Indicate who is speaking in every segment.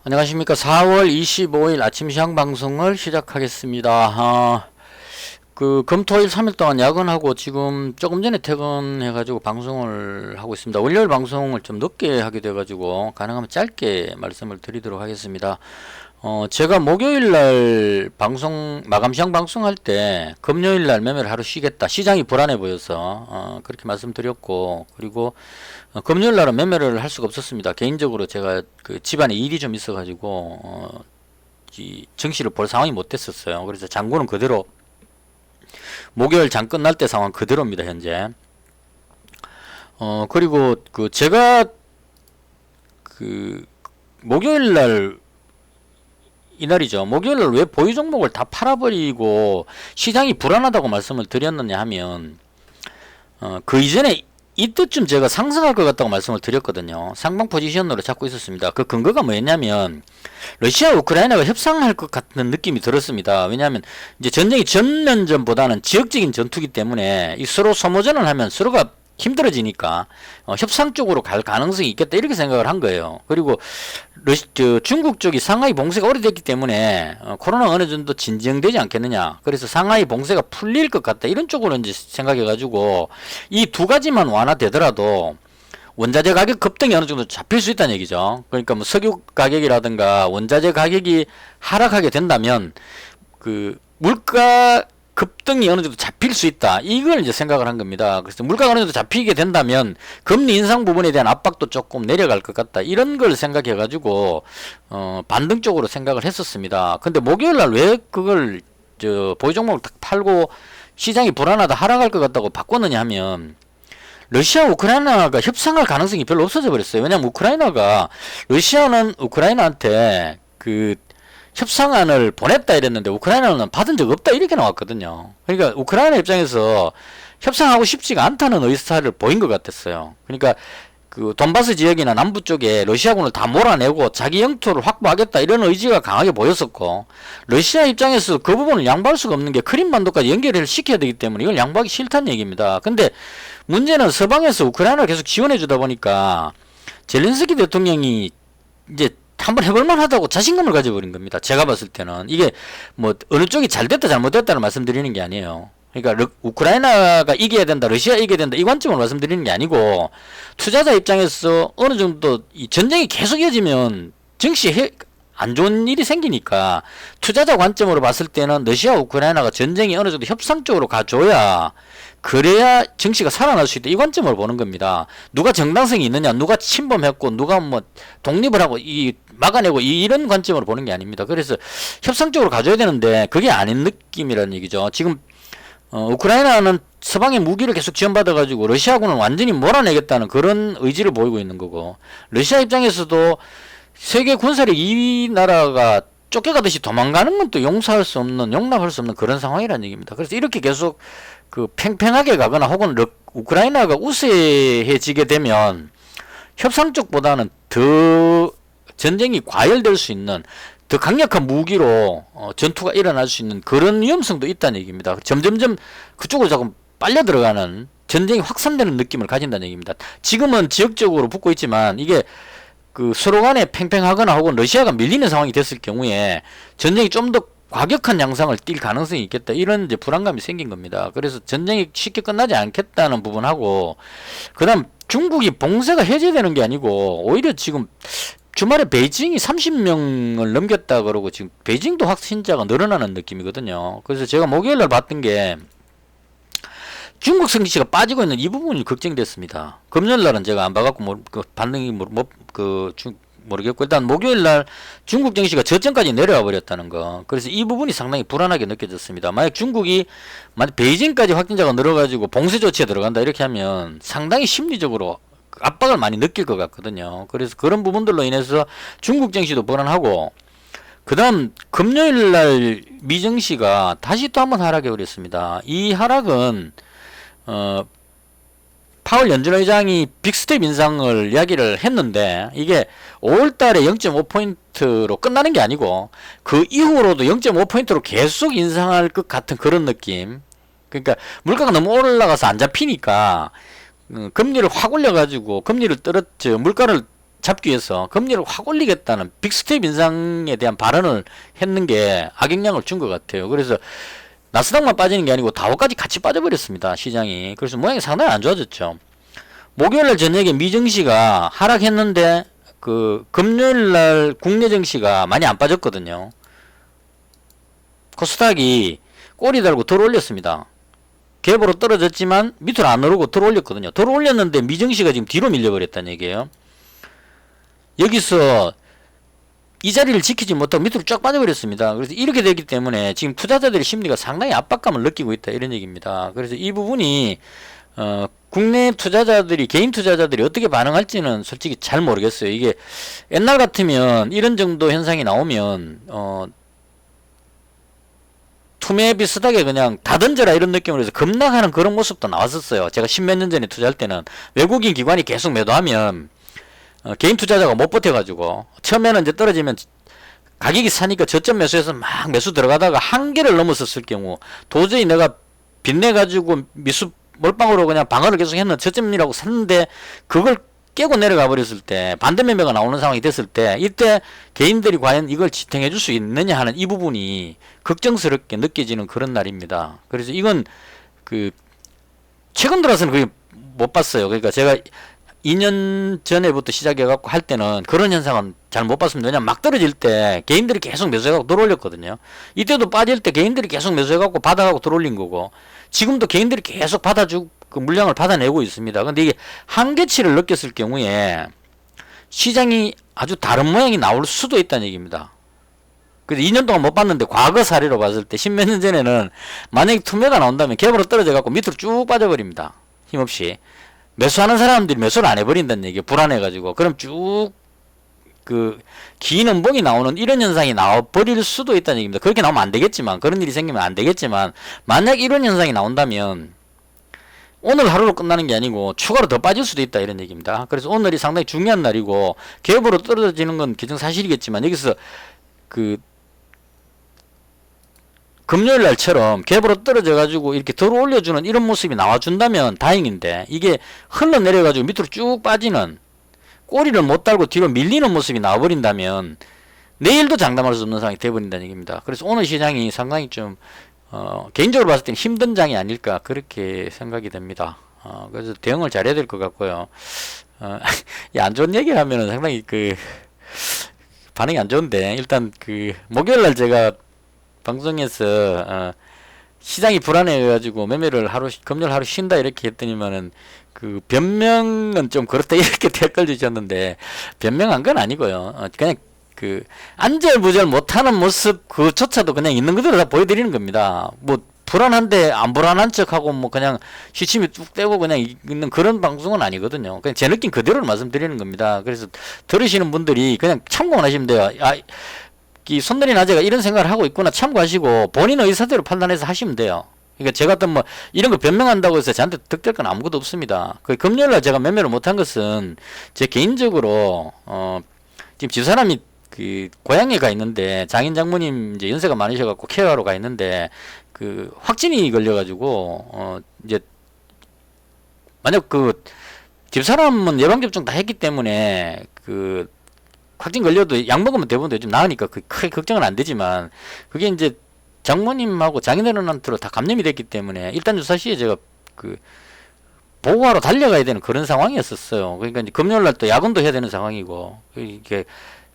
Speaker 1: 안녕하십니까. 4월 25일 아침 시황 방송을 시작하겠습니다. 금토일 3일 동안 야근하고 지금 조금 전에 퇴근해가지고 방송을 하고 있습니다. 월요일 방송을 좀 늦게 하게 돼가지고 가능하면 짧게 말씀을 드리도록 하겠습니다. 제가 목요일날 마감 시황 방송할 때 금요일날 매매를 하루 쉬겠다. 시장이 불안해 보여서, 그렇게 말씀드렸고, 그리고, 금요일날은 매매를 할 수가 없었습니다. 개인적으로 제가 집안에 일이 좀 있어가지고, 이 증시를 볼 상황이 못 됐었어요. 그래서 장고는 그대로, 목요일 장 끝날 때 상황 그대로입니다, 현재. 그리고 제가 목요일날 이날이죠. 목요일날 왜 보유 종목을 다 팔아버리고 시장이 불안하다고 말씀을 드렸느냐 하면, 그 이전에 이때쯤 제가 상승할 것 같다고 말씀을 드렸거든요. 상방 포지션으로 잡고 있었습니다. 그 근거가 뭐였냐면, 러시아 우크라이나가 협상할 것 같은 느낌이 들었습니다. 왜냐하면 이제 전쟁이 전면전보다는 지역적인 전투기 때문에 이 서로 소모전을 하면 서로가 힘들어지니까 협상 쪽으로 갈 가능성이 있겠다 이렇게 생각을 한 거예요. 그리고 중국 쪽이 상하이 봉쇄가 오래됐기 때문에 코로나 어느 정도 진정되지 않겠느냐. 그래서 상하이 봉쇄가 풀릴 것 같다 이런 쪽으로 이제 생각해가지고 이 두 가지만 완화되더라도 원자재 가격 급등이 어느 정도 잡힐 수 있다는 얘기죠. 그러니까 뭐 석유 가격이라든가 원자재 가격이 하락하게 된다면 물가 급등이 어느 정도 잡힐 수 있다. 이걸 이제 생각을 한 겁니다. 그래서 물가가 어느 정도 잡히게 된다면 금리 인상 부분에 대한 압박도 조금 내려갈 것 같다. 이런 걸 생각해 가지고 반등 쪽으로 생각을 했었습니다. 근데 목요일 날 왜 그걸 보유 종목을 딱 팔고 시장이 불안하다 하락할 것 같다고 바꿨느냐 하면, 러시아 우크라이나가 협상할 가능성이 별로 없어져 버렸어요. 왜냐면 러시아는 우크라이나한테 협상안을 보냈다 이랬는데 우크라이나는 받은 적 없다 이렇게 나왔거든요. 그러니까 우크라이나 입장에서 협상하고 싶지가 않다는 의사를 보인 것 같았어요. 그러니까 돈바스 지역이나 남부 쪽에 러시아군을 다 몰아내고 자기 영토를 확보하겠다 이런 의지가 강하게 보였었고, 러시아 입장에서 그 부분을 양보할 수가 없는 게 크림반도까지 연결을 시켜야 되기 때문에 이걸 양보하기 싫다는 얘기입니다. 근데 문제는 서방에서 우크라이나를 계속 지원해 주다 보니까 젤렌스키 대통령이 이제 한번 해볼만 하다고 자신감을 가져버린 겁니다. 제가 봤을 때는 이게 뭐 어느 쪽이 잘 됐다 잘못됐다는 말씀드리는 게 아니에요. 그러니까 우크라이나가 이겨야 된다, 러시아 이겨야 된다 이 관점으로 말씀드리는 게 아니고, 투자자 입장에서 어느 정도 이 전쟁이 계속 이어지면 증시에 안 좋은 일이 생기니까 투자자 관점으로 봤을 때는 러시아 우크라이나가 전쟁이 어느 정도 협상 쪽으로 가줘야, 그래야 증시가 살아날 수 있다 이 관점으로 보는 겁니다. 누가 정당성이 있느냐, 누가 침범했고 누가 뭐 독립을 하고 막아내고 이런 관점으로 보는 게 아닙니다. 그래서 협상 쪽으로 가줘야 되는데 그게 아닌 느낌이라는 얘기죠. 지금 우크라이나는 서방의 무기를 계속 지원받아가지고 러시아군을 완전히 몰아내겠다는 그런 의지를 보이고 있는 거고, 러시아 입장에서도 세계 군사력 2위 나라가 쫓겨가듯이 도망가는 건 또 용납할 수 없는 그런 상황이라는 얘기입니다. 그래서 이렇게 계속 팽팽하게 가거나 혹은 우크라이나가 우세해지게 되면 협상 쪽보다는 더 전쟁이 과열될 수 있는 더 강력한 무기로 전투가 일어날 수 있는 그런 위험성도 있다는 얘기입니다. 점점점 그쪽으로 조금 빨려 들어가는, 전쟁이 확산되는 느낌을 가진다는 얘기입니다. 지금은 지역적으로 붙고 있지만 이게 서로 간에 팽팽하거나 혹은 러시아가 밀리는 상황이 됐을 경우에 전쟁이 좀 더 과격한 양상을 띌 가능성이 있겠다 이런 이제 불안감이 생긴 겁니다. 그래서 전쟁이 쉽게 끝나지 않겠다는 부분하고, 그 다음 중국이 봉쇄가 해제되는 게 아니고 오히려 지금 주말에 베이징이 30명을 넘겼다 그러고 지금 베이징도 확진자가 늘어나는 느낌이거든요. 그래서 제가 목요일날 봤던 게 중국 증시가 빠지고 있는 이 부분이 걱정됐습니다. 금요일날은 제가 안 봐갖고 반응이 모르겠고, 일단 목요일날 중국 증시가 저점까지 내려와 버렸다는 거. 그래서 이 부분이 상당히 불안하게 느껴졌습니다. 만약 베이징까지 확진자가 늘어가지고 봉쇄 조치에 들어간다 이렇게 하면 상당히 심리적으로 압박을 많이 느낄 것 같거든요. 그래서 그런 부분들로 인해서 중국 증시도 불안하고, 그 다음 금요일날 미증시가 다시 또 한번 하락해 버렸습니다. 이 하락은 파월 연준의장이 빅스텝 인상을 이야기를 했는데 이게 5월달에 0.5포인트로 끝나는 게 아니고 그 이후로도 0.5포인트로 계속 인상할 것 같은 그런 느낌. 그러니까 물가가 너무 올라가서 안 잡히니까 금리를 확 올려가지고 물가를 잡기 위해서 금리를 확 올리겠다는 빅스텝 인상에 대한 발언을 했는 게 악영향을 준 것 같아요. 그래서 나스닥만 빠지는 게 아니고 다우까지 같이 빠져버렸습니다. 시장이. 그래서 모양이 상당히 안 좋아졌죠. 목요일날 저녁에 미증시가 하락했는데 그 금요일날 국내 증시가 많이 안 빠졌거든요. 코스닥이 꼬리 달고 들어 올렸습니다. 갭으로 떨어졌지만 밑으로 안 오르고 들어 올렸거든요. 들어 올렸는데 미증시가 지금 뒤로 밀려버렸다는 얘기예요. 여기서 이 자리를 지키지 못하고 밑으로 쫙 빠져버렸습니다. 그래서 이렇게 되기 때문에 지금 투자자들의 심리가 상당히 압박감을 느끼고 있다 이런 얘기입니다. 그래서 이 부분이 국내 투자자들이 개인 투자자들이 어떻게 반응할지는 솔직히 잘 모르겠어요. 이게 옛날 같으면 이런 정도 현상이 나오면 투매 비슷하게 그냥 다 던져라 이런 느낌으로 해서 급락하는 그런 모습도 나왔었어요. 제가 십몇 년 전에 투자할 때는 외국인 기관이 계속 매도하면 개인 투자자가 못 버텨가지고 처음에는 이제 떨어지면 가격이 사니까 저점 매수해서 막 매수 들어가다가 한계를 넘었었을 경우 도저히 내가 빚내가지고 미수 몰빵으로 그냥 방어를 계속 했는 저점이라고 샀는데 그걸 깨고 내려가 버렸을 때 반대 매매가 나오는 상황이 됐을 때 이때 개인들이 과연 이걸 지탱해 줄 수 있느냐 하는 이 부분이 걱정스럽게 느껴지는 그런 날입니다. 그래서 이건 그 최근 들어서는 그게 못 봤어요. 그러니까 제가 2년 전에부터 시작해갖고 할 때는 그런 현상은 잘 못 봤습니다. 왜냐면 막 떨어질 때 개인들이 계속 매수해갖고 들어올렸거든요. 이때도 빠질 때 개인들이 계속 매수해갖고 받아가고 들어올린 거고 지금도 개인들이 계속 받아주고 그 물량을 받아내고 있습니다. 근데 이게 한계치를 느꼈을 경우에 시장이 아주 다른 모양이 나올 수도 있다는 얘기입니다. 그래서 2년 동안 못 봤는데 과거 사례로 봤을 때 십몇 년 전에는 만약에 투매가 나온다면 갭으로 떨어져갖고 밑으로 쭉 빠져버립니다. 힘없이. 매수하는 사람들이 매수를 안 해버린다는 얘기예요. 불안해가지고. 그럼 쭉 긴 음봉이 나오는 이런 현상이 나와버릴 수도 있다는 얘기입니다. 그렇게 나오면 안 되겠지만 그런 일이 생기면 안 되겠지만 만약 이런 현상이 나온다면 오늘 하루로 끝나는 게 아니고 추가로 더 빠질 수도 있다 이런 얘기입니다. 그래서 오늘이 상당히 중요한 날이고 갭으로 떨어지는 건 기정사실이겠지만 여기서 금요일 날처럼 갭으로 떨어져 가지고 이렇게 들어 올려주는 이런 모습이 나와준다면 다행인데 이게 흘러내려 가지고 밑으로 쭉 빠지는 꼬리를 못 달고 뒤로 밀리는 모습이 나와버린다면 내일도 장담할 수 없는 상황이 돼버린다는 얘기입니다. 그래서 오늘 시장이 상당히 좀 개인적으로 봤을 때는 힘든 장이 아닐까 그렇게 생각이 됩니다. 그래서 대응을 잘해야 될 것 같고요. 안 좋은 얘기를 하면은 상당히 반응이 안 좋은데 일단 목요일날 제가 방송에서 시장이 불안해가지고 매매를 금요일 하루 쉰다 이렇게 했더니만은 변명은 좀 그렇다 이렇게 댓글 주셨는데 변명한 건 아니고요. 그냥 안절부절 못하는 모습 그조차도 그냥 있는 그대로 다 보여드리는 겁니다. 뭐 불안한데 안 불안한 척하고 뭐 그냥 시침이 뚝 떼고 그냥 있는 그런 방송은 아니거든요. 그냥 제 느낌 그대로 말씀드리는 겁니다. 그래서 들으시는 분들이 그냥 참고만 하시면 돼요. 이 손들이 나제가 이런 생각을 하고 있구나 참고하시고 본인의 의사대로 판단해서 하시면 돼요. 그러니까 제가 뭐 이런 거 변명한다고 해서 저한테 득될 건 아무것도 없습니다. 금요일날 제가 매매를 못한 것은 제 개인적으로 지금 집사람이 고향에 가 있는데 장인 장모님 이제 연세가 많으셔갖고 케어하러 가 있는데 확진이 걸려가지고 이제 만약 집사람은 예방접종 다 했기 때문에 확진 걸려도 약 먹으면 대부분 좀 나으니까 크게 걱정은 안 되지만 그게 이제 장모님하고 장인어른한테로 다 감염이 됐기 때문에 일단 주사 시에 제가 보고하러 달려가야 되는 그런 상황이었었어요. 그러니까 이제 금요일날 또 야근도 해야 되는 상황이고 이게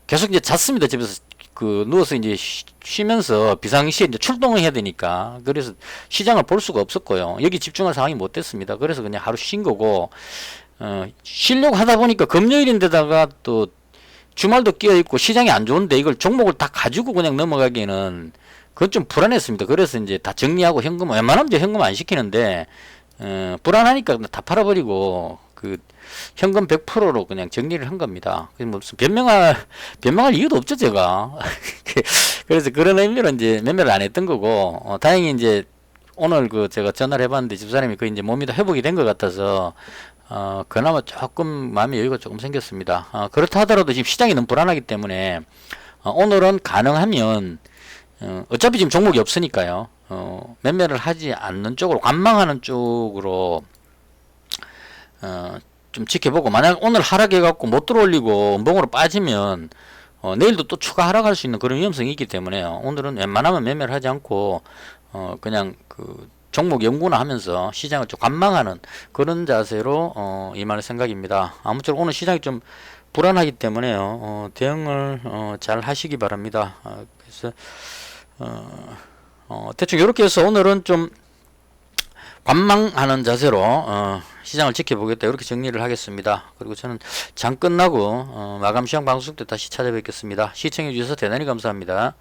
Speaker 1: 계속 이제 잤습니다. 집에서 누워서 이제 쉬면서 비상시에 이제 출동을 해야 되니까 그래서 시장을 볼 수가 없었고요. 여기 집중할 상황이 못 됐습니다. 그래서 그냥 하루 쉰 거고 쉬려고 하다 보니까 금요일인데다가 또 주말도 끼어있고 시장이 안 좋은데 이걸 종목을 다 가지고 그냥 넘어가기에는 그건 좀 불안했습니다. 그래서 이제 다 정리하고 현금 웬만하면 이제 현금 안 시키는데 불안하니까 다 팔아버리고 현금 100%로 그냥 정리를 한 겁니다. 무슨 변명할 이유도 없죠 제가. 그래서 그런 의미로 이제 매매를 안 했던 거고 다행히 이제 오늘 제가 전화를 해봤는데 집사람이 이제 몸이 다 회복이 된 것 같아서 그나마 조금 마음의 여유가 조금 생겼습니다. 그렇다 하더라도 지금 시장이 너무 불안하기 때문에 오늘은 가능하면 어차피 지금 종목이 없으니까요. 매매를 하지 않는 쪽으로 관망하는 쪽으로 좀 지켜보고, 만약 오늘 하락해 갖고 못 들어올리고 음봉으로 빠지면 내일도 또 추가 하락할 수 있는 그런 위험성이 있기 때문에요. 오늘은 웬만하면 매매를 하지 않고 그냥 그 종목 연구나 하면서 시장을 좀 관망하는 그런 자세로 임할 생각입니다. 아무쪼록 오늘 시장이 좀 불안하기 때문에요. 대응을 잘 하시기 바랍니다. 그래서 대충 이렇게 해서 오늘은 좀 관망하는 자세로 시장을 지켜보겠다, 이렇게 정리를 하겠습니다. 그리고 저는 장 끝나고 마감 시황 방송 때 다시 찾아뵙겠습니다. 시청해 주셔서 대단히 감사합니다.